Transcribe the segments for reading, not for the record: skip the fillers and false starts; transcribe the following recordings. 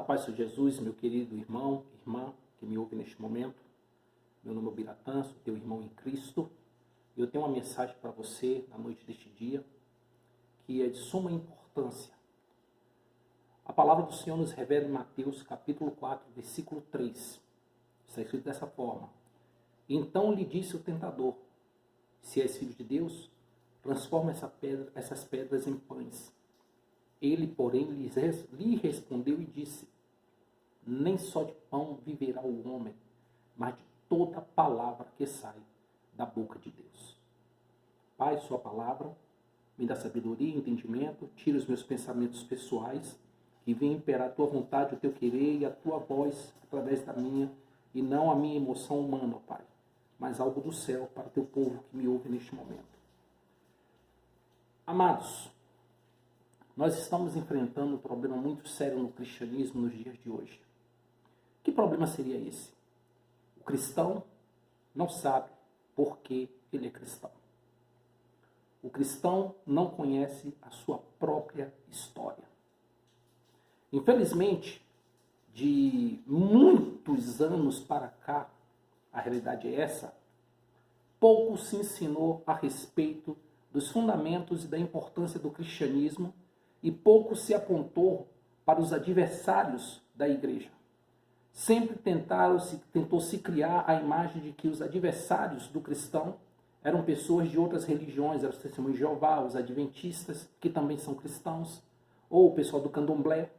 paz de Jesus, meu querido irmão, irmã, que me ouve neste momento. Meu nome é Biratã, sou teu irmão em Cristo. E eu tenho uma mensagem para você na noite deste dia, que é de suma importância. A palavra do Senhor nos revela em Mateus capítulo 4, versículo 3. Está escrito dessa forma. Então lhe disse o tentador, se és filho de Deus, transforma essas pedras em pães. Ele, porém, lhe respondeu e disse, nem só de pão viverá o homem, mas de toda palavra que sai da boca de Deus. Pai, sua palavra me dá sabedoria e entendimento, tira os meus pensamentos pessoais e venha imperar a tua vontade, o teu querer e a tua voz através da minha, e não a minha emoção humana, Pai, mas algo do céu para o teu povo que me ouve neste momento. Amados, nós estamos enfrentando um problema muito sério no cristianismo nos dias de hoje. Que problema seria esse? O cristão não sabe por que ele é cristão. O cristão não conhece a sua própria história. Infelizmente, de muitos anos para cá, a realidade é essa, pouco se ensinou a respeito dos fundamentos e da importância do cristianismo e pouco se apontou para os adversários da igreja. Sempre tentou se criar a imagem de que os adversários do cristão eram pessoas de outras religiões, eram os testemunhos de Jeová, os adventistas, que também são cristãos, ou o pessoal do candomblé.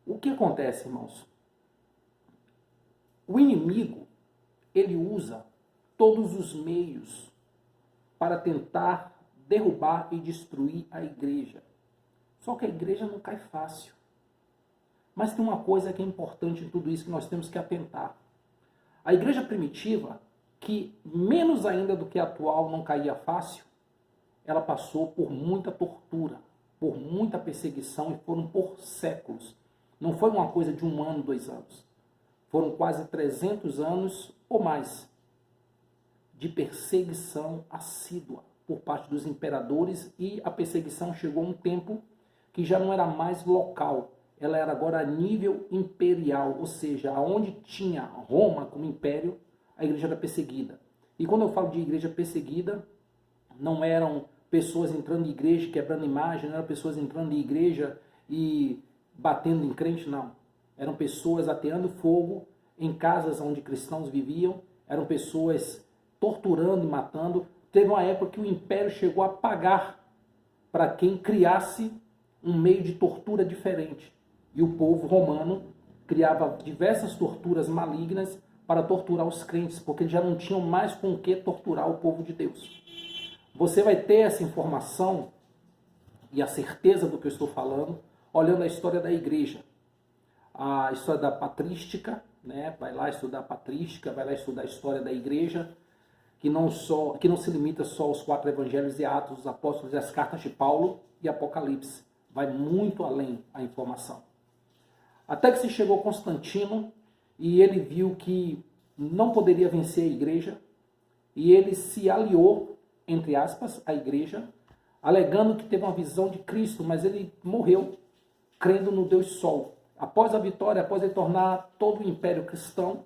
O que acontece, irmãos? O inimigo, ele usa todos os meios para tentar derrubar e destruir a igreja. Só que a igreja não cai fácil. Mas tem uma coisa que é importante em tudo isso que nós temos que atentar. A igreja primitiva, que menos ainda do que a atual não caía fácil, ela passou por muita tortura, por muita perseguição e foram por séculos. Não foi uma coisa de 1 ano, 2 anos. Foram quase 300 anos ou mais de perseguição assídua por parte dos imperadores, e a perseguição chegou a um tempo que já não era mais local, ela era agora a nível imperial, ou seja, aonde tinha Roma como império, a igreja era perseguida. E quando eu falo de igreja perseguida, não eram pessoas entrando em igreja, quebrando imagem, não eram pessoas entrando em igreja e batendo em crente, não. Eram pessoas ateando fogo em casas onde cristãos viviam, eram pessoas torturando e matando. Teve uma época que o império chegou a pagar para quem criasse um meio de tortura diferente. E o povo romano criava diversas torturas malignas para torturar os crentes, porque eles já não tinham mais com o que torturar o povo de Deus. Você vai ter essa informação e a certeza do que eu estou falando, olhando a história da igreja. A história da patrística, né? Vai lá estudar a patrística, vai lá estudar a história da igreja, que não se limita só aos 4 evangelhos e Atos dos Apóstolos e as cartas de Paulo e Apocalipse. Vai muito além a informação. Até que se chegou Constantino e ele viu que não poderia vencer a igreja e ele se aliou, entre aspas, à igreja, alegando que teve uma visão de Cristo, mas ele morreu crendo no Deus Sol. Após a vitória, após ele tornar todo o império cristão,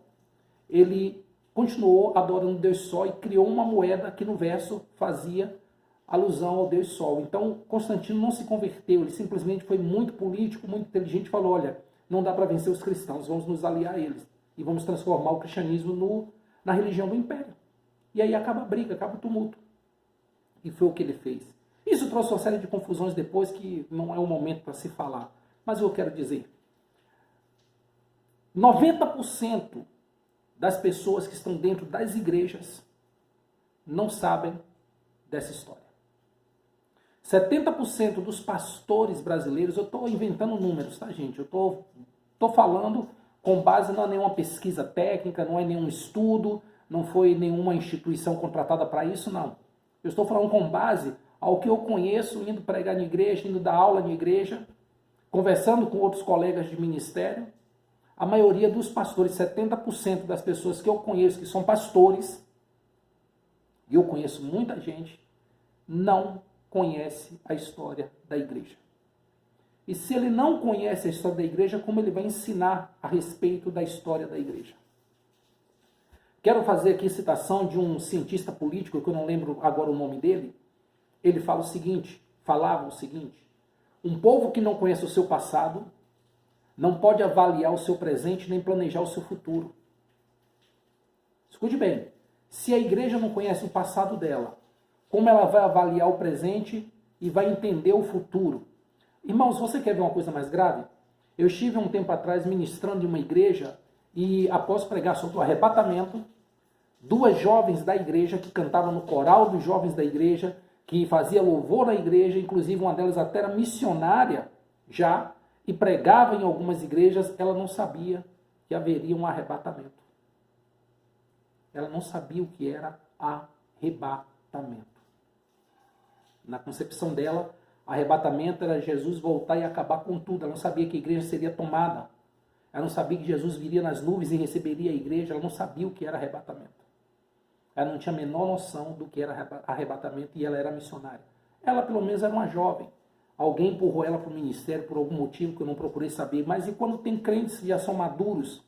ele continuou adorando Deus Sol e criou uma moeda que no verso fazia alusão ao Deus Sol. Então, Constantino não se converteu, ele simplesmente foi muito político, muito inteligente e falou, olha, não dá para vencer os cristãos, vamos nos aliar a eles e vamos transformar o cristianismo na religião do império. E aí acaba a briga, acaba o tumulto. E foi o que ele fez. Isso trouxe uma série de confusões depois que não é o momento para se falar. Mas eu quero dizer, 90% das pessoas que estão dentro das igrejas não sabem dessa história. 70% dos pastores brasileiros, eu estou inventando números, tá, gente? Eu estou falando com base não é nenhuma pesquisa técnica, não é nenhum estudo, não foi nenhuma instituição contratada para isso, não. Eu estou falando com base ao que eu conheço, indo pregar na igreja, indo dar aula na igreja, conversando com outros colegas de ministério. A maioria dos pastores, 70% das pessoas que eu conheço que são pastores, e eu conheço muita gente, não conhece a história da igreja. E se ele não conhece a história da igreja, como ele vai ensinar a respeito da história da igreja? Quero fazer aqui citação de um cientista político, que eu não lembro agora o nome dele. Ele falava o seguinte: um povo que não conhece o seu passado não pode avaliar o seu presente nem planejar o seu futuro. Escute bem, se a igreja não conhece o passado dela, como ela vai avaliar o presente e vai entender o futuro? Irmãos, você quer ver uma coisa mais grave? Eu estive um tempo atrás ministrando em uma igreja e após pregar sobre o arrebatamento, duas jovens da igreja que cantavam no coral dos jovens da igreja, que fazia louvor na igreja, inclusive uma delas até era missionária já, e pregava em algumas igrejas, ela não sabia que haveria um arrebatamento. Ela não sabia o que era arrebatamento. Na concepção dela, arrebatamento era Jesus voltar e acabar com tudo. Ela não sabia que a igreja seria tomada. Ela não sabia que Jesus viria nas nuvens e receberia a igreja. Ela não sabia o que era arrebatamento. Ela não tinha a menor noção do que era arrebatamento e ela era missionária. Ela, pelo menos, era uma jovem. Alguém empurrou ela para o ministério por algum motivo que eu não procurei saber. Mas e quando tem crentes que já são maduros,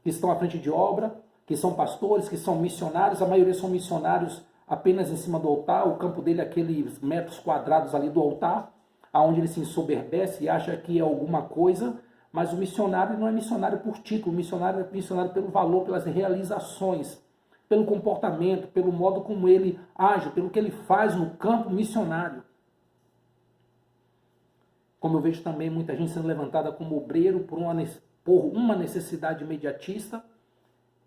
que estão à frente de obra, que são pastores, que são missionários, a maioria são missionários apenas em cima do altar, o campo dele é aqueles metros quadrados ali do altar, aonde ele se ensoberbece e acha que é alguma coisa, mas o missionário não é missionário por título, o missionário é missionário pelo valor, pelas realizações, pelo comportamento, pelo modo como ele age, pelo que ele faz no campo missionário. Como eu vejo também muita gente sendo levantada como obreiro por uma necessidade imediatista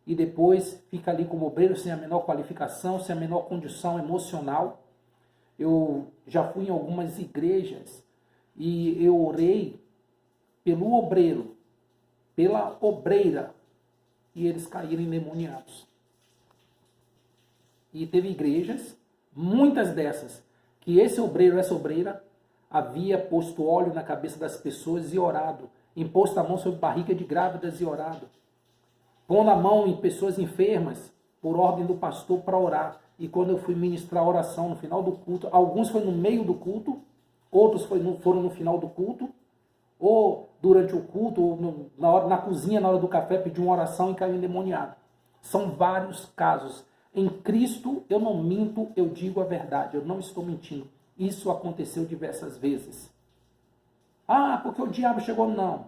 e depois fica ali como obreiro sem a menor qualificação, sem a menor condição emocional. Eu já fui em algumas igrejas e eu orei pelo obreiro, pela obreira, e eles caíram endemoniados. E teve igrejas, muitas dessas, que esse obreiro, essa obreira, havia posto óleo na cabeça das pessoas e orado, imposto a mão sobre barriga de grávidas e orado, pondo a mão em pessoas enfermas, por ordem do pastor, para orar. E quando eu fui ministrar a oração no final do culto, alguns foi no meio do culto, outros foram no final do culto, ou durante o culto, ou na cozinha, na hora do café, pediu uma oração e caiu endemoniado. São vários casos. Em Cristo, eu não minto, eu digo a verdade, eu não estou mentindo. Isso aconteceu diversas vezes. Ah, porque o diabo chegou. Não.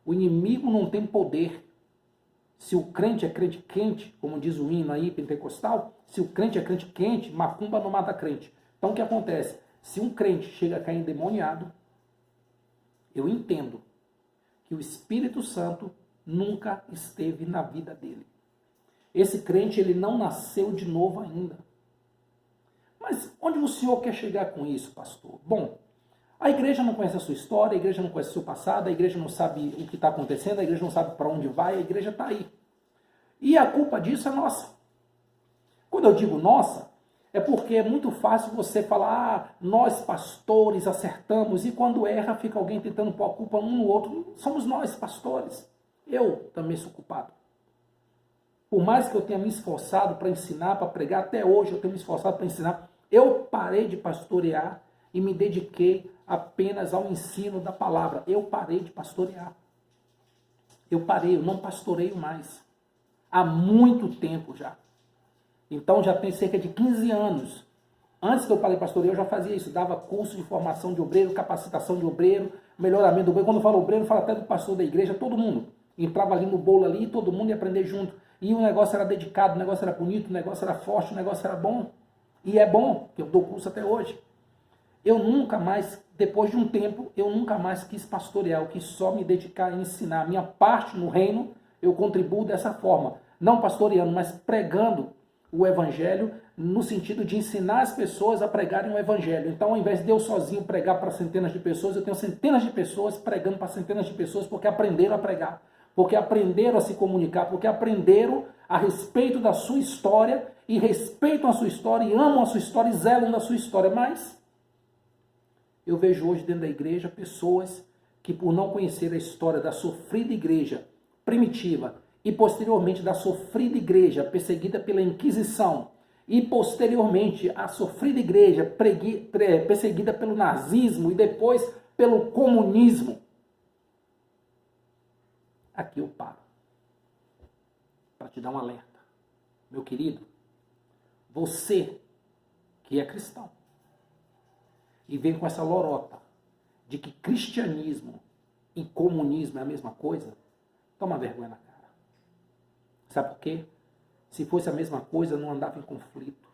O inimigo não tem poder. Se o crente é crente quente, como diz o hino aí pentecostal, se o crente é crente quente, macumba não mata crente. Então o que acontece? Se um crente chega a cair endemoniado, eu entendo que o Espírito Santo nunca esteve na vida dele. Esse crente, ele não nasceu de novo ainda. Mas onde o senhor quer chegar com isso, pastor? Bom, a igreja não conhece a sua história, a igreja não conhece o seu passado, a igreja não sabe o que está acontecendo, a igreja não sabe para onde vai, a igreja está aí. E a culpa disso é nossa. Quando eu digo nossa, é porque é muito fácil você falar, nós pastores acertamos, e quando erra fica alguém tentando pôr a culpa um no outro. Somos nós, pastores. Eu também sou culpado. Por mais que eu tenha me esforçado para ensinar, para pregar, até hoje eu tenho me esforçado para ensinar, eu parei de pastorear e me dediquei apenas ao ensino da palavra. Eu parei de pastorear. Eu não pastoreio mais. Há muito tempo já. Então já tem cerca de 15 anos. Antes que eu parei de pastorear, eu já fazia isso. Dava curso de formação de obreiro, capacitação de obreiro, melhoramento do obreiro. Quando eu falo obreiro, eu falo até do pastor da igreja, todo mundo. Entrava ali no bolo ali, todo mundo ia aprender junto. E o negócio era dedicado, o negócio era bonito, o negócio era forte, o negócio era bom. E é bom, que eu dou curso até hoje. Eu nunca mais, depois de um tempo, eu nunca mais quis pastorear, eu quis só me dedicar a ensinar. A minha parte no reino, eu contribuo dessa forma. Não pastoreando, mas pregando o evangelho, no sentido de ensinar as pessoas a pregarem o evangelho. Então, ao invés de eu sozinho pregar para centenas de pessoas, eu tenho centenas de pessoas pregando para centenas de pessoas, porque aprenderam a pregar, porque aprenderam a se comunicar, porque aprenderam a respeito da sua história, e respeitam a sua história, e amam a sua história, e zelam da sua história. Mas eu vejo hoje dentro da igreja pessoas que, por não conhecer a história da sofrida igreja primitiva, e posteriormente da sofrida igreja perseguida pela Inquisição, e posteriormente a sofrida igreja perseguida pelo nazismo, e depois pelo comunismo. Aqui eu paro para te dar um alerta. Meu querido, você que é cristão e vem com essa lorota de que cristianismo e comunismo é a mesma coisa, toma vergonha na cara. Sabe por quê? Se fosse a mesma coisa, não andava em conflito.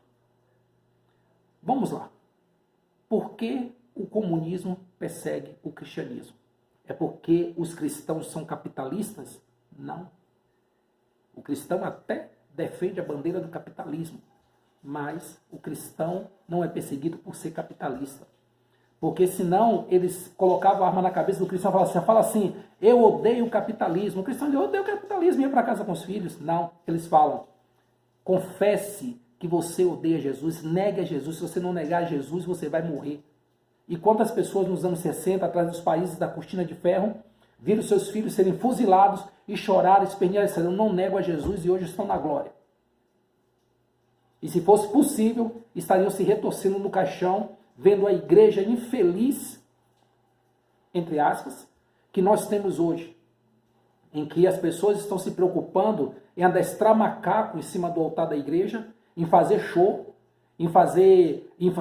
Vamos lá. Por que o comunismo persegue o cristianismo? É porque os cristãos são capitalistas? Não. O cristão até defende a bandeira do capitalismo, mas o cristão não é perseguido por ser capitalista. Porque senão eles colocavam a arma na cabeça do cristão e falavam assim, eu odeio o capitalismo. O cristão diz, eu odeio o capitalismo, ia para casa com os filhos. Não, eles falam, confesse que você odeia Jesus, negue a Jesus. Se você não negar Jesus, você vai morrer. E quantas pessoas nos anos 60, atrás dos países da cortina de ferro, viram seus filhos serem fuzilados e choraram, espernearam, disseram, não nego a Jesus e hoje estão na glória. E se fosse possível, estariam se retorcendo no caixão, vendo a igreja infeliz, entre aspas, que nós temos hoje, em que as pessoas estão se preocupando em adestrar macaco em cima do altar da igreja, em fazer show, em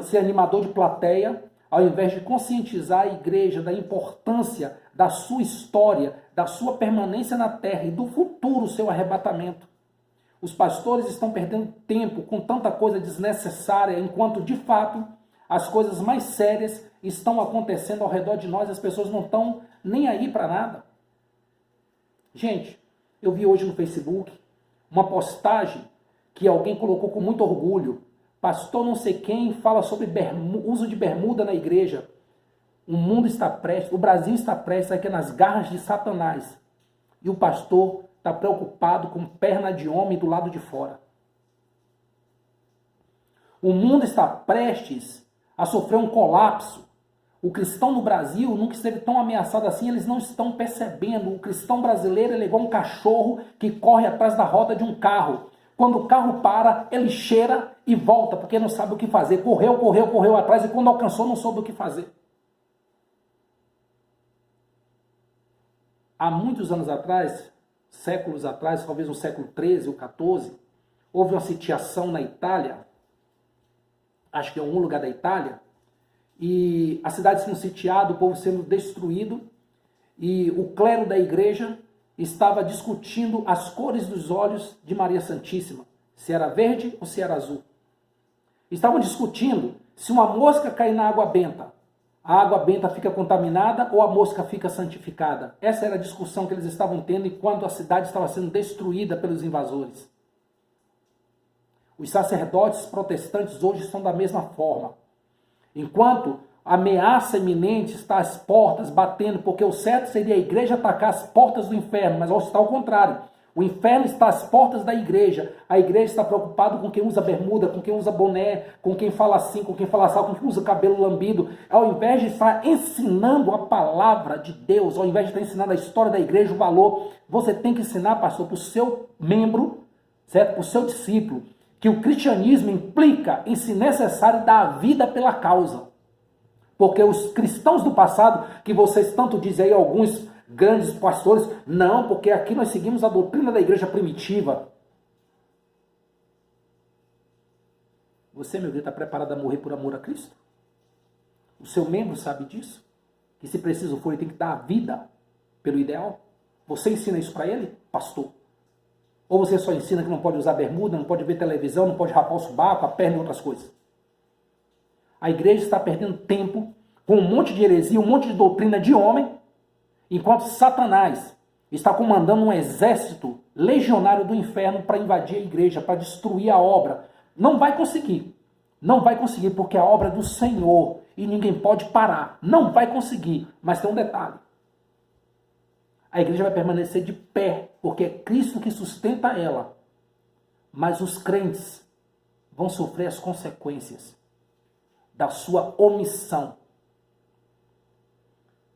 ser animador de plateia, ao invés de conscientizar a igreja da importância da sua história, da sua permanência na terra e do futuro seu arrebatamento. Os pastores estão perdendo tempo com tanta coisa desnecessária, enquanto de fato as coisas mais sérias estão acontecendo ao redor de nós, as pessoas não estão nem aí para nada. Gente, eu vi hoje no Facebook uma postagem que alguém colocou com muito orgulho. Pastor não sei quem fala sobre uso de bermuda na igreja. O mundo está prestes, o Brasil está prestes aqui nas garras de Satanás. E o pastor está preocupado com perna de homem do lado de fora. O mundo está prestes a sofrer um colapso. O cristão no Brasil nunca esteve tão ameaçado assim, eles não estão percebendo. O cristão brasileiro é igual um cachorro que corre atrás da roda de um carro. Quando o carro para, ele cheira e volta, porque não sabe o que fazer. Correu atrás e quando alcançou, não soube o que fazer. Há muitos anos atrás, séculos atrás, talvez no século XIII ou XIV, houve uma sitiação na Itália, acho que em algum lugar da Itália, e a cidade sendo sitiada, o povo sendo destruído, e o clero da igreja estava discutindo as cores dos olhos de Maria Santíssima, se era verde ou se era azul. Estavam discutindo se uma mosca cair na água benta, a água benta fica contaminada ou a mosca fica santificada. Essa era a discussão que eles estavam tendo enquanto a cidade estava sendo destruída pelos invasores. Os sacerdotes protestantes hoje estão da mesma forma. Enquanto a ameaça iminente está às portas, batendo, porque o certo seria a igreja atacar as portas do inferno, mas está ao contrário. O inferno está às portas da igreja. A igreja está preocupada com quem usa bermuda, com quem usa boné, com quem fala assim, com quem fala assim, com quem usa cabelo lambido. Ao invés de estar ensinando a palavra de Deus, ao invés de estar ensinando a história da igreja, o valor, você tem que ensinar, pastor, para o seu membro, certo? Para o seu discípulo, que o cristianismo implica em, se necessário, dar a vida pela causa. Porque os cristãos do passado, que vocês tanto dizem aí, alguns grandes pastores, não, porque aqui nós seguimos a doutrina da igreja primitiva. Você, meu Deus, está preparado a morrer por amor a Cristo? O seu membro sabe disso? Que se preciso for, ele tem que dar a vida pelo ideal? Você ensina isso para ele, pastor? Ou você só ensina que não pode usar bermuda, não pode ver televisão, não pode rapar o sobaco, a perna e outras coisas? A igreja está perdendo tempo com um monte de heresia, um monte de doutrina de homem, enquanto Satanás está comandando um exército legionário do inferno para invadir a igreja, para destruir a obra. Não vai conseguir. Não vai conseguir, porque a obra é do Senhor e ninguém pode parar. Não vai conseguir. Mas tem um detalhe. A igreja vai permanecer de pé, porque é Cristo que sustenta ela. Mas os crentes vão sofrer as consequências da sua omissão.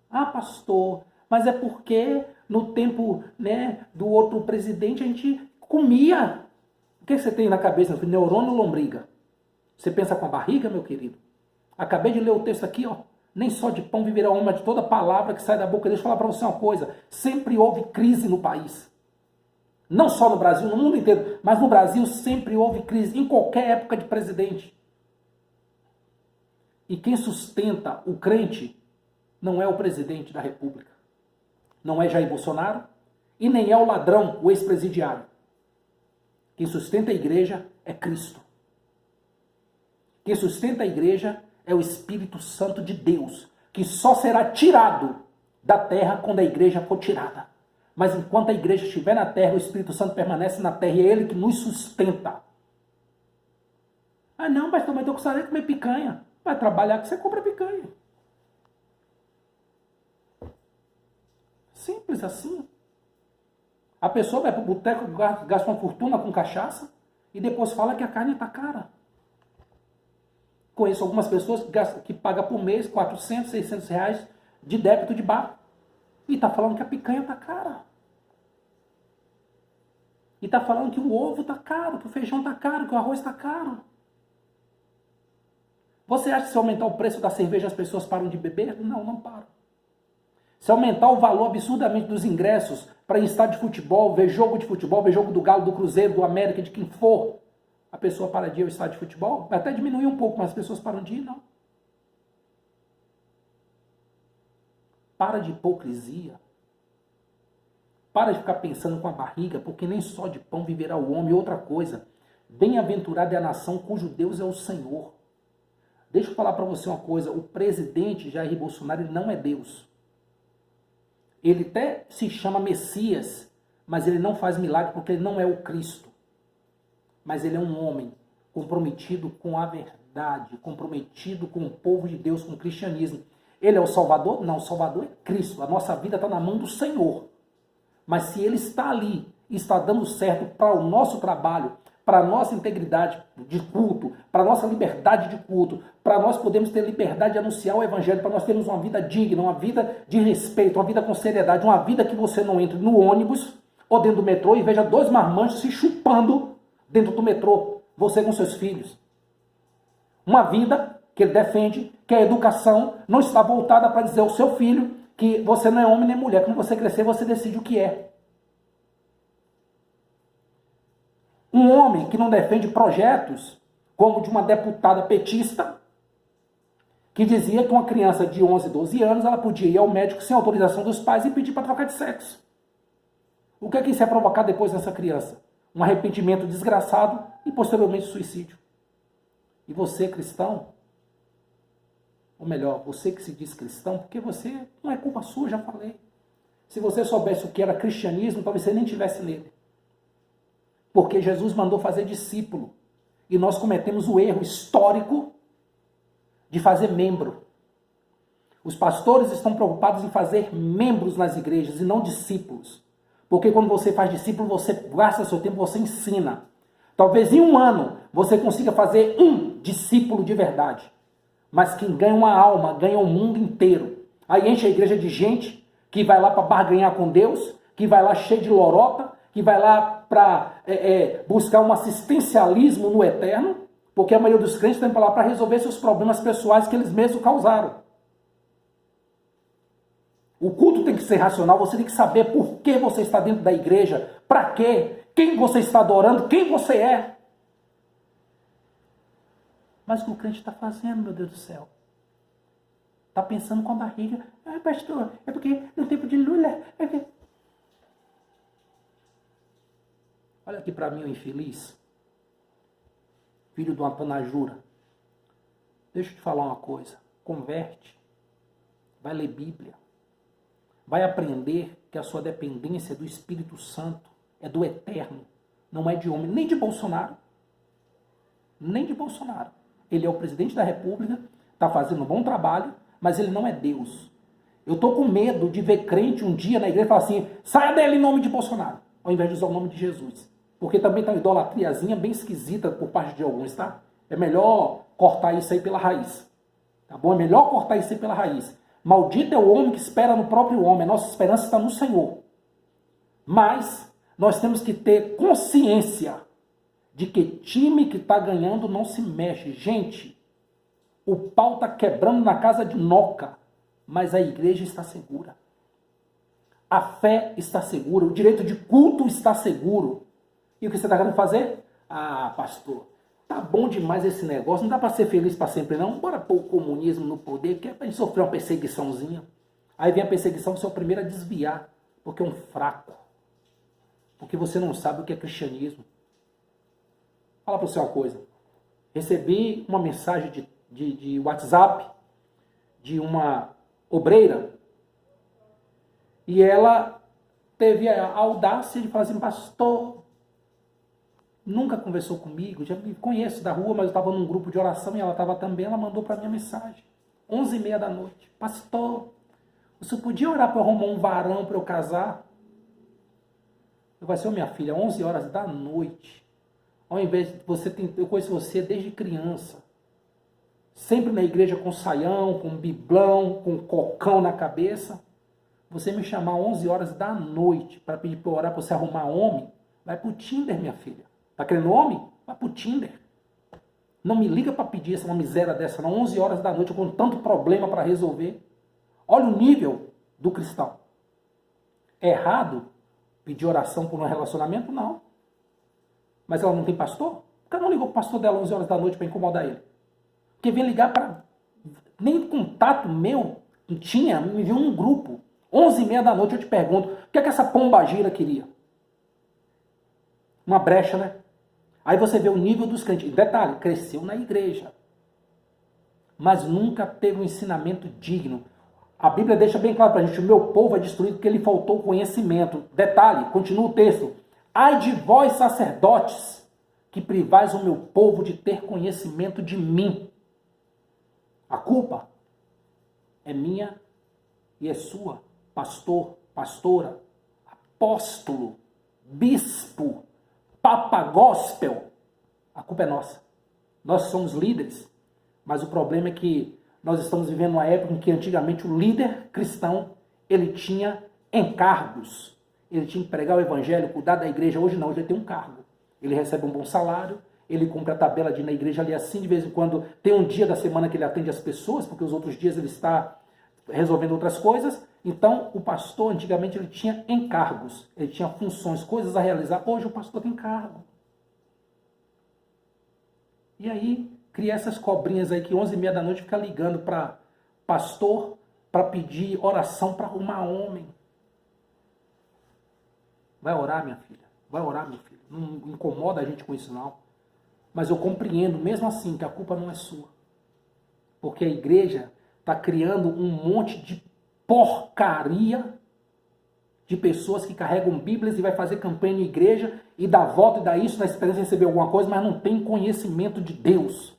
Ah, pastor, mas é porque no tempo, né, do outro presidente a gente comia. O que você tem na cabeça? Neurônio ou lombriga? Você pensa com a barriga, meu querido? Acabei de ler o texto aqui, ó. Nem só de pão viverá o homem, mas de toda palavra que sai da boca. Deixa eu falar para você uma coisa. Sempre houve crise no país. Não só no Brasil, no mundo inteiro. Mas no Brasil sempre houve crise. Em qualquer época de presidente. E quem sustenta o crente não é o presidente da República. Não é Jair Bolsonaro. E nem é o ladrão, o ex-presidiário. Quem sustenta a igreja é Cristo. Quem sustenta a igreja é o Espírito Santo de Deus, que só será tirado da terra quando a igreja for tirada. Mas enquanto a igreja estiver na terra, o Espírito Santo permanece na terra e é ele que nos sustenta. Ah não, pastor, mas eu gostaria de comer picanha. Vai trabalhar que você compra picanha. Simples assim. A pessoa vai para o boteco, gasta uma fortuna com cachaça e depois fala que a carne está cara. Conheço algumas pessoas que pagam por mês 400, 600 reais de débito de bar. E está falando que a picanha está cara. E está falando que o ovo está caro, que o feijão está caro, que o arroz está caro. Você acha que se aumentar o preço da cerveja as pessoas param de beber? Não, não param. Se aumentar o valor absurdamente dos ingressos para ir em estádio de futebol, ver jogo de futebol, ver jogo do Galo, do Cruzeiro, do América, de quem for, a pessoa para de ir ao estádio de futebol? Vai até diminuir um pouco, mas as pessoas param de ir, não. Para de hipocrisia. Para de ficar pensando com a barriga, porque nem só de pão viverá o homem. Outra coisa, bem-aventurada é a nação cujo Deus é o Senhor. Deixa eu falar para você uma coisa, o presidente Jair Bolsonaro ele não é Deus. Ele até se chama Messias, mas ele não faz milagre porque ele não é o Cristo. Mas ele é um homem comprometido com a verdade, comprometido com o povo de Deus, com o cristianismo. Ele é o Salvador? Não, o Salvador é Cristo. A nossa vida está na mão do Senhor. Mas se ele está ali e está dando certo para o nosso trabalho, para a nossa integridade de culto, para a nossa liberdade de culto, para nós podermos ter liberdade de anunciar o evangelho, para nós termos uma vida digna, uma vida de respeito, uma vida com seriedade, uma vida que você não entre no ônibus ou dentro do metrô e veja dois marmanjos se chupando dentro do metrô, você com seus filhos. Uma vida que ele defende, que a educação não está voltada para dizer ao seu filho que você não é homem nem mulher, quando você crescer você decide o que é. Um homem que não defende projetos, como de uma deputada petista, que dizia que uma criança de 11, 12 anos, ela podia ir ao médico sem autorização dos pais e pedir para trocar de sexo. O que é que isso ia provocar depois nessa criança? Um arrependimento desgraçado e posteriormente suicídio. E você, cristão, ou melhor, você que se diz cristão, porque você não é culpa sua, já falei. Se você soubesse o que era cristianismo, talvez você nem estivesse nele. Porque Jesus mandou fazer discípulo. E nós cometemos o erro histórico de fazer membro. Os pastores estão preocupados em fazer membros nas igrejas e não discípulos. Porque quando você faz discípulo, você gasta seu tempo, você ensina. Talvez em um ano você consiga fazer um discípulo de verdade. Mas quem ganha uma alma, ganha o mundo inteiro. Aí enche a igreja de gente que vai lá para barganhar com Deus, que vai lá cheio de lorota, que vai lá para buscar um assistencialismo no eterno, porque a maioria dos crentes tem para lá para resolver seus problemas pessoais que eles mesmos causaram. O culto tem que ser racional, você tem que saber por que você está dentro da igreja, para quê, quem você está adorando, quem você é. Mas o que o crente está fazendo, meu Deus do céu? Está pensando com a barriga. Ah, pastor, é porque no tempo de Lula... Olha aqui para mim o infeliz, filho do Antanajura. Deixa eu te falar uma coisa. Converte. Vai ler Bíblia. Vai aprender que a sua dependência do Espírito Santo é do eterno. Não é de homem, nem de Bolsonaro. Nem de Bolsonaro. Ele é o presidente da República, está fazendo um bom trabalho, mas ele não é Deus. Eu estou com medo de ver crente um dia na igreja e falar assim, saia dele em nome de Bolsonaro, ao invés de usar o nome de Jesus. Porque também está uma idolatriazinha bem esquisita por parte de alguns, tá? É melhor cortar isso aí pela raiz. Tá bom? É melhor cortar isso aí pela raiz. Maldito é o homem que espera no próprio homem. A nossa esperança está no Senhor. Mas nós temos que ter consciência de que time que está ganhando não se mexe. Gente, O pau está quebrando na casa de Noca, mas a igreja está segura. A fé está segura, o direito de culto está seguro. E o que você está querendo fazer? Ah, pastor, tá bom demais esse negócio, não dá para ser feliz para sempre não. Bora pôr o comunismo no poder, que é para a gente sofrer uma perseguiçãozinha. Aí vem a perseguição, você é o primeiro a desviar, porque é um fraco. Porque você não sabe o que é cristianismo. Fala para você uma coisa. Recebi uma mensagem de WhatsApp de uma obreira e ela teve a audácia de falar assim, pastor, nunca conversou comigo, já me conheço da rua, mas eu estava num grupo de oração e ela estava também, ela mandou para mim a mensagem, 11h30 da noite, pastor, você podia orar para eu arrumar um varão para eu casar? Vai ser minha filha, 11 horas da noite, ao invés de você, eu conheço você desde criança, sempre na igreja com saião, com biblão, com cocão na cabeça, você me chamar 11 horas da noite para pedir para eu orar para você arrumar homem, vai pro Tinder, minha filha. Tá querendo homem? Vai pro Tinder. Não me liga para pedir uma miséria dessa, não. 11 horas da noite, com tanto problema para resolver. Olha o nível do cristão. É errado pedir oração por um relacionamento? Não. Mas ela não tem pastor? Por que ela não ligou pro pastor dela 11 horas da noite para incomodar ele? Porque vem ligar para... Nem contato meu tinha, me enviou um grupo. 11h30 da noite eu te pergunto, o que é que essa pombagira queria? Uma brecha, né? Aí você vê o nível dos crentes. Detalhe, cresceu na igreja. Mas nunca teve um ensinamento digno. A Bíblia deixa bem claro para a gente, o meu povo é destruído porque lhe faltou conhecimento. Detalhe, continua o texto. Ai de vós, sacerdotes, que privais o meu povo de ter conhecimento de mim. A culpa é minha e é sua. Pastor, pastora, apóstolo, bispo, papa gospel, a culpa é nossa. Nós somos líderes, mas o problema é que nós estamos vivendo uma época em que antigamente o líder cristão, ele tinha encargos, ele tinha que pregar o evangelho, cuidar da igreja. Hoje não, hoje ele tem um cargo, ele recebe um bom salário, ele cumpre a tabela de ir na igreja ali assim, de vez em quando tem um dia da semana que ele atende as pessoas, porque os outros dias ele está resolvendo outras coisas. Então, o pastor, antigamente, ele tinha encargos, ele tinha funções, coisas a realizar. Hoje, o pastor tem cargo. E aí, cria essas cobrinhas aí que 11h30 da noite fica ligando para pastor para pedir oração para arrumar homem. Vai orar, minha filha. Vai orar, meu filho. Não incomoda a gente com isso, não. Mas eu compreendo, mesmo assim, que a culpa não é sua. Porque a igreja está criando um monte de porcaria de pessoas que carregam bíblias e vai fazer campanha na igreja e dá voto e dá isso na esperança de receber alguma coisa, mas não tem conhecimento de Deus.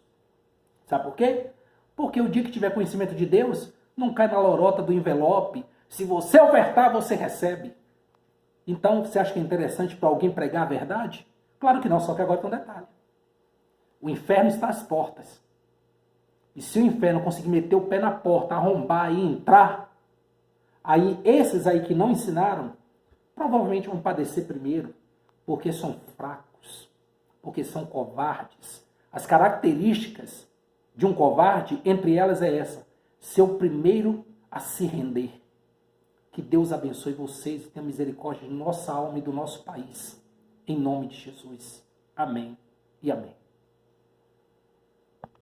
Sabe por quê? Porque o dia que tiver conhecimento de Deus, não cai na lorota do envelope. Se você ofertar, você recebe. Então, você acha que é interessante para alguém pregar a verdade? Claro que não, só que agora tem um detalhe. O inferno está às portas. E se o inferno conseguir meter o pé na porta, arrombar e entrar, aí esses aí que não ensinaram, provavelmente vão padecer primeiro, porque são fracos, porque são covardes. As características de um covarde, entre elas é essa, ser o primeiro a se render. Que Deus abençoe vocês e tenha misericórdia de nossa alma e do nosso país. Em nome de Jesus. Amém e amém.